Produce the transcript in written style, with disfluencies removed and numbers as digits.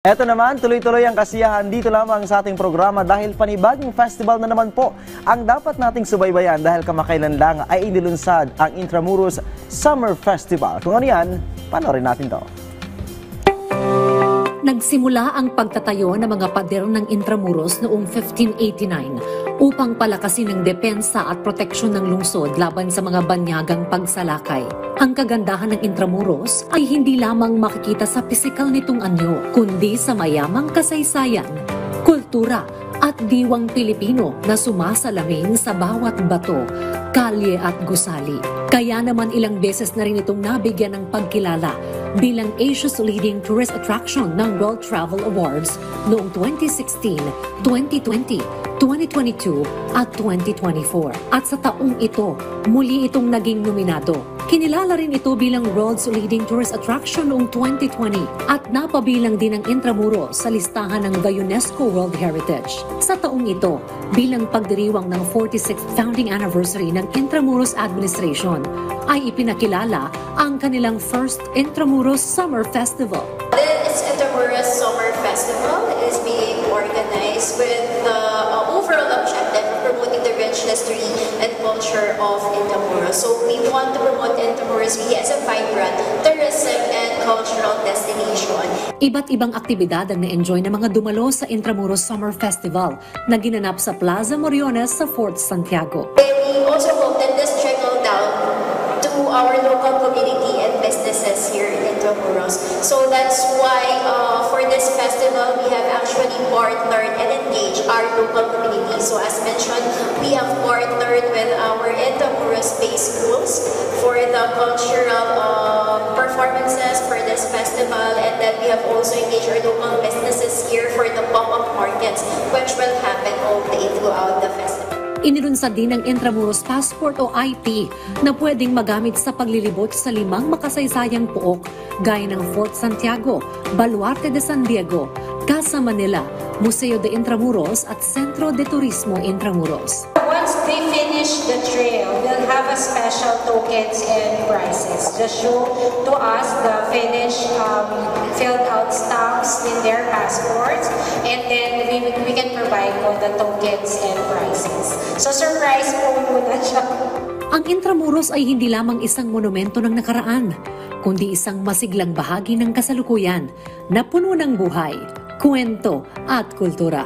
Eto naman, tuloy-tuloy ang kasiyahan dito lamang sa ating programa dahil panibagong festival na naman po ang dapat nating subaybayan dahil kamakailan lang ay inilunsad ang Intramuros Summer Festival. Kung ano yan, panoorin natin to. Nagsimula ang pagtatayo ng mga pader ng Intramuros noong 1589 upang palakasin ang depensa at proteksyon ng lungsod laban sa mga banyagang pagsalakay. Ang kagandahan ng Intramuros ay hindi lamang makikita sa pisikal nitong anyo, kundi sa mayamang kasaysayan, kultura at diwang Pilipino na sumasalamin sa bawat bato, kalye at gusali. Kaya naman ilang beses na rin itong nabigyan ng pagkilala bilang Asia's leading tourist attraction ng World Travel Awards noong 2016, 2020, 2022 at 2024. At sa taong ito, muli itong naging nominado. Kinilala rin ito bilang World's leading tourist attraction noong 2020 at napabilang din ang Intramuros sa listahan ng the UNESCO World Heritage. Sa taong ito, bilang pagdiriwang ng 46th founding anniversary ng Intramuros Administration, ay ipinakilala ang kanilang first Intramuros Summer Festival. This Intramuros Summer Festival is being organized with the overall objective of promoting the rich history and culture of Intramuros. So we want to promote Intramuros as a vibrant tourism and cultural destination. Iba't ibang aktibidad ang na-enjoy ng mga dumalo sa Intramuros Summer Festival na ginanap sa Plaza Moriones sa Fort Santiago. We also hope that this trickle down to our local community and businesses here in Intramuros. So that's why for this festival, we have actually partnered and engaged our local community. So as mentioned, we have partnered with our Intramuros-based schools for the cultural performances for this festival, and then we have also engaged our local businesses here for the pop-up markets, which will happen all day throughout the festival. Inilunsad din ang Intramuros Passport o IP na pwedeng magamit sa paglilibot sa 5 makasaysayang pook gaya ng Fort Santiago, Baluarte de San Diego, Casa Manila, Museo de Intramuros at Centro de Turismo Intramuros. Once they finish the trail, we'll have a special tokens and prizes. Just show to us the finished filled out stamps in their passports, and then we can provide po the tokens and prizes. So surprise po muna siya. Ang Intramuros ay hindi lamang isang monumento ng nakaraan, kundi isang masiglang bahagi ng kasalukuyan na puno ng buhay, kwento at kultura.